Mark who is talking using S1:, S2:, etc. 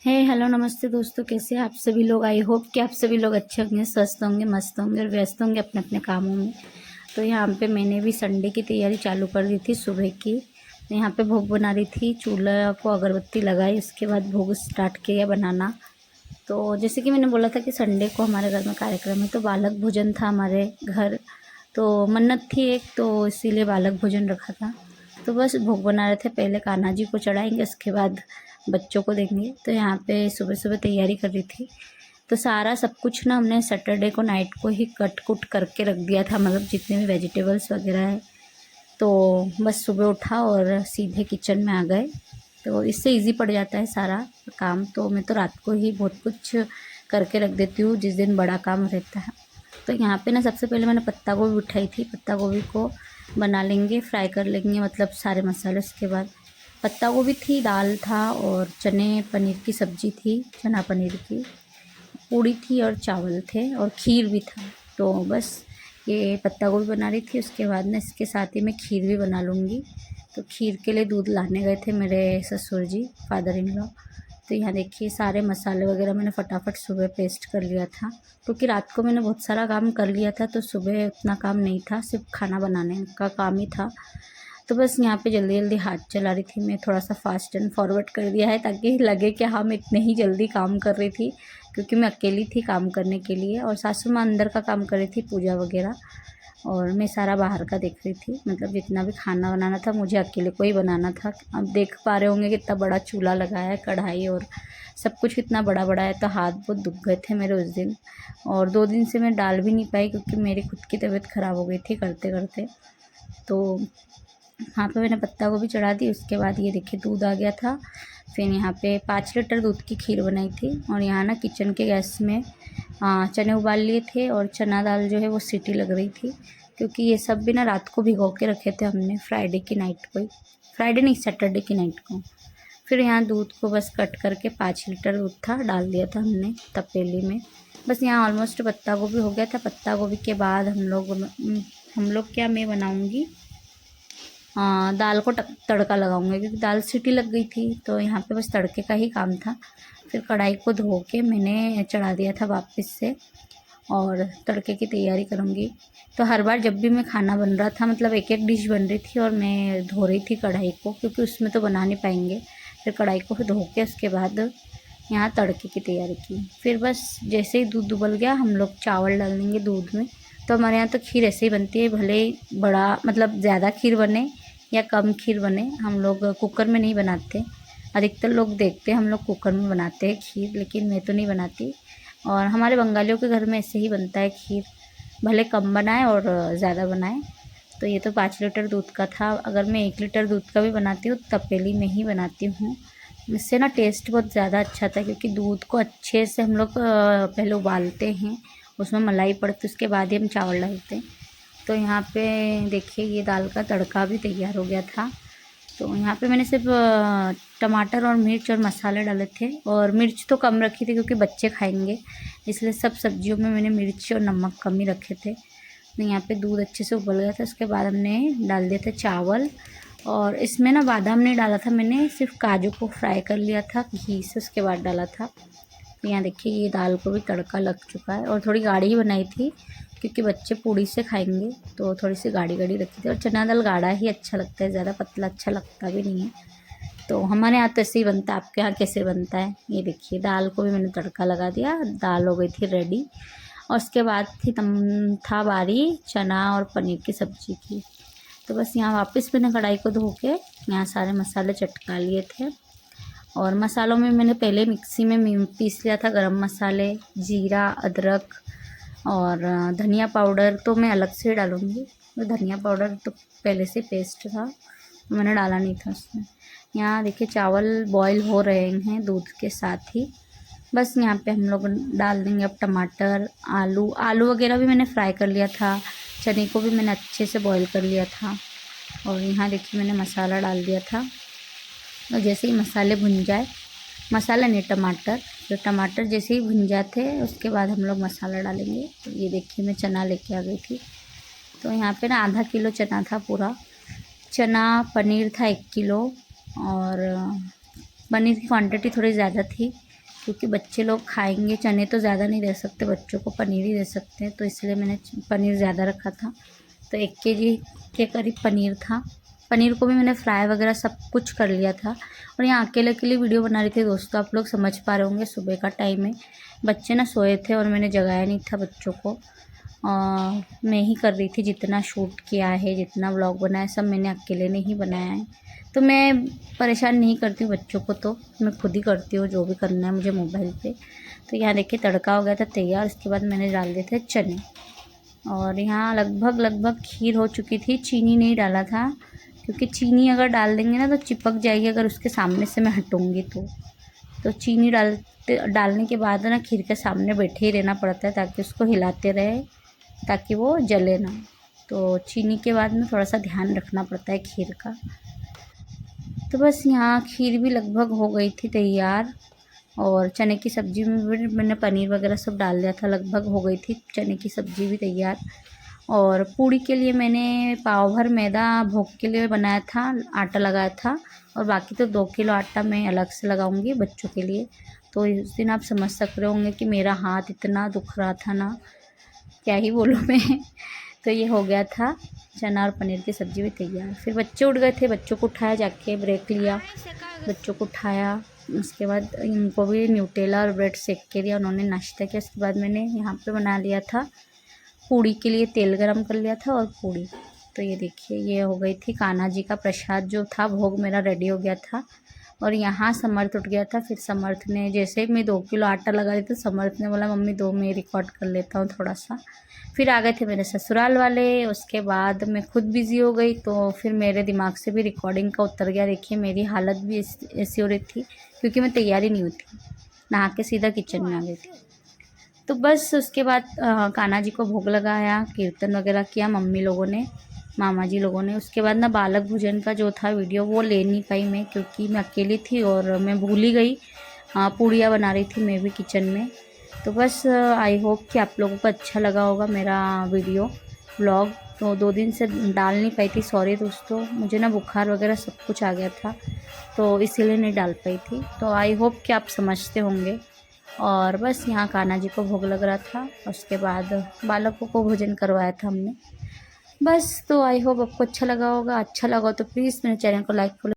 S1: Hello नमस्ते दोस्तों, कैसे हैं आप सभी लोग। आई होप कि आप सभी लोग अच्छे होंगे, स्वस्थ होंगे, मस्त होंगे और व्यस्त होंगे अपने अपने कामों में। तो यहाँ पे मैंने भी संडे की तैयारी चालू कर दी थी सुबह की। यहाँ पे भोग बना रही थी, चूल्हा को अगरबत्ती लगाई, उसके बाद भोग स्टार्ट किया बनाना। तो जैसे कि मैंने बोला था कि संडे को हमारे घर में कार्यक्रम है, तो बालक भोजन था हमारे घर। तो मन्नत थी एक, तो इसीलिए बालक भोजन रखा था। तो बस भोग बना रहे थे, पहले कान्हा जी को चढ़ाएंगे, उसके बाद बच्चों को देंगे। तो यहाँ पे सुबह सुबह तैयारी कर रही थी। तो सारा सब कुछ ना हमने सैटरडे को नाइट को ही कट कुट करके रख दिया था, मतलब जितने भी वेजिटेबल्स वगैरह है। तो बस सुबह उठा और सीधे किचन में आ गए। तो इससे इजी पड़ जाता है सारा काम। तो मैं तो रात को ही बहुत कुछ करके रख देती हूँ जिस दिन बड़ा काम रहता है। तो यहाँ पे ना सबसे पहले मैंने पत्ता गोभी उठाई थी। पत्ता गोभी को बना लेंगे, फ्राई कर लेंगे, मतलब सारे मसाले। उसके बाद पत्ता गोभी थी, दाल था और चने पनीर की सब्ज़ी थी, चना पनीर की पूड़ी थी और चावल थे और खीर भी था। तो बस ये पत्ता गोभी बना रही थी। उसके बाद ना इसके साथ ही मैं खीर भी बना लूँगी। तो खीर के लिए दूध लाने गए थे मेरे ससुर जी, फादर इन लॉ। तो यहाँ देखिए सारे मसाले वगैरह मैंने फटाफट सुबह पेस्ट कर लिया था, क्योंकि रात को मैंने बहुत सारा काम कर लिया था। तो सुबह उतना काम नहीं था, सिर्फ खाना बनाने का काम ही था। तो बस यहाँ पे जल्दी जल्दी हाथ चला रही थी मैं, थोड़ा सा फास्ट एंड फॉरवर्ड कर दिया है ताकि लगे कि हाँ मैं इतने ही जल्दी काम कर रही थी, क्योंकि मैं अकेली थी काम करने के लिए और सासू माँ अंदर का काम कर रही थी, पूजा वगैरह। और मैं सारा बाहर का देख रही थी, मतलब जितना भी खाना बनाना था मुझे अकेले को ही बनाना था। अब देख पा रहे होंगे कितना बड़ा चूल्हा लगाया है, कढ़ाई और सब कुछ कितना बड़ा बड़ा है। तो हाथ बहुत दुख गए थे मेरे उस दिन, और 2 दिन से मैं डाल भी नहीं पाई क्योंकि मेरी खुद की तबीयत ख़राब हो गई थी करते करते। तो यहाँ पे मैंने पत्ता गोभी चढ़ा दी। उसके बाद ये देखिए दूध आ गया था। फिर यहाँ पे 5 लीटर दूध की खीर बनाई थी। और यहाँ ना किचन के गैस में चने उबाल लिए थे और चना दाल जो है वो सीटी लग रही थी, क्योंकि ये सब भी ना रात को भिगो के रखे थे हमने, फ्राइडे की नाइट को ही, फ्राइडे नहीं सैटरडे की नाइट को। फिर यहाँ दूध को बस कट करके 5 लीटर दूध था, डाल दिया था हमने तपेली में। बस यहाँ ऑलमोस्ट पत्ता गोभी हो गया था। पत्ता गोभी के बाद हम लोग क्या, मैं बनाऊँगी दाल को तड़का लगाऊंगी, क्योंकि दाल सीटी लग गई थी। तो यहाँ पे बस तड़के का ही काम था। फिर कढ़ाई को धो के मैंने चढ़ा दिया था वापस से, और तड़के की तैयारी करूँगी। तो हर बार जब भी मैं खाना बन रहा था, मतलब एक एक डिश बन रही थी और मैं धो रही थी कढ़ाई को, क्योंकि उसमें तो बना नहीं पाएंगे। फिर कढ़ाई को धो के उसके बाद यहाँ तड़के की तैयारी की। फिर बस जैसे ही दूध उबल गया हम लोग चावल डाल देंगे दूध में। तो हमारे यहाँ तो खीर ऐसे ही बनती है, भले ही बड़ा मतलब ज़्यादा खीर बने या कम खीर बने, हम लोग कुकर में नहीं बनाते। अधिकतर लोग देखते हैं हम लोग कुकर में बनाते हैं खीर, लेकिन मैं तो नहीं बनाती। और हमारे बंगालियों के घर में ऐसे ही बनता है खीर, भले कम बनाए और ज़्यादा बनाए। तो ये तो 5 लीटर दूध का था। अगर मैं 1 लीटर दूध का भी बनाती हूँ तपेली में ही बनाती हूँ। इससे ना टेस्ट बहुत ज़्यादा अच्छा था, क्योंकि दूध को अच्छे से हम लोग पहले उबालते हैं, उसमें मलाई पड़ती है, उसके बाद ही हम चावल डालते हैं। तो यहाँ पे देखिए ये दाल का तड़का भी तैयार हो गया था। तो यहाँ पे मैंने सिर्फ टमाटर और मिर्च और मसाले डाले थे, और मिर्च तो कम रखी थी क्योंकि बच्चे खाएंगे, इसलिए सब सब्जियों में मैंने मिर्च और नमक कम ही रखे थे। तो यहाँ पे दूध अच्छे से उबल गया था। उसके बाद हमने डाल दिए थे चावल, और इसमें ना बादाम नहीं डाला था मैंने, सिर्फ काजू को फ्राई कर लिया था घी से, उसके बाद डाला था। तो यहाँ देखिए ये दाल को भी तड़का लग चुका है, और थोड़ी गाढ़ी ही बनाई थी क्योंकि बच्चे पूड़ी से खाएंगे, तो थोड़ी सी गाढ़ी गाढ़ी रखी थी। और चना दाल गाढ़ा ही अच्छा लगता है, ज़्यादा पतला अच्छा लगता भी नहीं है। तो हमारे यहाँ तो ऐसे ही बनता है, आपके यहाँ कैसे बनता है। ये देखिए दाल को भी मैंने तड़का लगा दिया, दाल हो गई थी रेडी। और उसके बाद था बारी चना और पनीर की सब्ज़ी की। तो बस यहाँ वापस मैंने कढ़ाई को धो के यहाँ सारे मसाले चटका लिए थे। और मसालों में मैंने पहले मिक्सी में पीस लिया था, गरम मसाले, जीरा, अदरक और धनिया पाउडर तो मैं अलग से डालूँगी। तो धनिया पाउडर तो पहले से पेस्ट था, मैंने डाला नहीं था उसमें। यहाँ देखिए चावल बॉईल हो रहे हैं दूध के साथ ही। बस यहाँ पे हम लोग डाल देंगे अब टमाटर, आलू। आलू वगैरह भी मैंने फ्राई कर लिया था, चने को भी मैंने अच्छे से बॉईल कर लिया था। और यहाँ देखिए मैंने मसाला डाल दिया था। और जैसे ही मसाले भुन जाए, मसाला नहीं टमाटर, तो टमाटर जैसे ही भुन जाते उसके बाद हम लोग मसाला डालेंगे। तो ये देखिए मैं चना लेके आ गई थी। तो यहाँ पे ना आधा किलो चना था पूरा चना। पनीर था 1 किलो, और पनीर की क्वांटिटी थोड़ी ज़्यादा थी क्योंकि बच्चे लोग खाएंगे। चने तो ज़्यादा नहीं दे सकते बच्चों को, पनीर ही दे सकते हैं, तो इसलिए मैंने पनीर ज़्यादा रखा था। तो 1 केजी के करीब पनीर था। पनीर को भी मैंने फ्राई वगैरह सब कुछ कर लिया था। और यहाँ अकेले के लिए वीडियो बना रही थी दोस्तों, आप लोग समझ पा रहे होंगे, सुबह का टाइम है, बच्चे ना सोए थे और मैंने जगाया नहीं था बच्चों को। मैं ही कर रही थी, जितना शूट किया है, जितना व्लॉग बनाया सब मैंने अकेले ने ही बनाया है। तो मैं परेशान नहीं करती हूँ बच्चों को, तो मैं खुद ही करती हूँ जो भी करना है मुझे मोबाइल पे। तो यहाँ देखिए तड़का हो गया था तैयार। उसके बाद मैंने डाल दिए थे चने, और यहाँ लगभग खीर हो चुकी थी। चीनी नहीं डाला था, क्योंकि चीनी अगर डाल देंगे ना तो चिपक जाएगी अगर उसके सामने से मैं हटूँगी तो चीनी डालने के बाद ना खीर के सामने बैठे ही रहना पड़ता है, ताकि उसको हिलाते रहे, ताकि वो जले ना। तो चीनी के बाद में थोड़ा सा ध्यान रखना पड़ता है खीर का। तो बस यहाँ खीर भी लगभग हो गई थी तैयार, और चने की सब्ज़ी में भी मैंने पनीर वगैरह सब डाल दिया था, लगभग हो गई थी चने की सब्ज़ी भी तैयार। और पूड़ी के लिए मैंने पाव भर मैदा भोग के लिए बनाया था, आटा लगाया था, और बाकी तो 2 किलो आटा मैं अलग से लगाऊंगी बच्चों के लिए। तो उस दिन आप समझ सक रहे होंगे कि मेरा हाथ इतना दुख रहा था ना, क्या ही बोलूँ मैं। तो ये हो गया था चना और पनीर की सब्ज़ी भी तैयार। फिर बच्चे उठ गए थे, बच्चों को उठाया, जाके ब्रेक लिया, बच्चों को उठाया। उसके बाद इनको भी न्यूटेला और ब्रेड सेक के दिया, उन्होंने नाश्ता किया। उसके बाद मैंने यहाँ पे बना लिया था पूड़ी के लिए, तेल गरम कर लिया था और पूड़ी। तो ये देखिए ये हो गई थी कान्हा जी का प्रसाद जो था, भोग मेरा रेडी हो गया था। और यहाँ समर्थ उठ गया था। फिर समर्थ ने, जैसे मैं 2 किलो आटा लगा रही थी, समर्थ ने बोला मम्मी 2 मैं रिकॉर्ड कर लेता हूँ थोड़ा सा। फिर आ गए थे मेरे ससुराल वाले। उसके बाद मैं खुद बिज़ी हो गई, तो फिर मेरे दिमाग से भी रिकॉर्डिंग का उतर गया। देखिए मेरी हालत भी ऐसी हो रही थी, क्योंकि मैं तैयारी नहीं हुई थी, नहा के सीधा किचन में आ गई थी। तो बस उसके बाद कान्हा जी को भोग लगाया, कीर्तन वगैरह किया मम्मी लोगों ने, मामा जी लोगों ने। उसके बाद ना बालक भोजन का जो था वीडियो वो ले नहीं पाई मैं, क्योंकि मैं अकेली थी और मैं भूल ही गई। पूड़ियाँ बना रही थी मैं भी किचन में। तो बस आई होप कि आप लोगों को अच्छा लगा होगा मेरा वीडियो व्लॉग। तो 2 दिन से डाल नहीं पाई थी, सॉरी दोस्तों, मुझे ना बुखार वगैरह सब कुछ आ गया था, तो इसीलिए नहीं डाल पाई थी। तो आई होप कि आप समझते होंगे। और बस यहाँ कान्हा जी को भोग लग रहा था, उसके बाद बालकों को भोजन करवाया था हमने। बस तो आई होप आपको अच्छा लगा होगा। अच्छा लगा तो प्लीज़ मेरे चैनल को लाइक फॉलो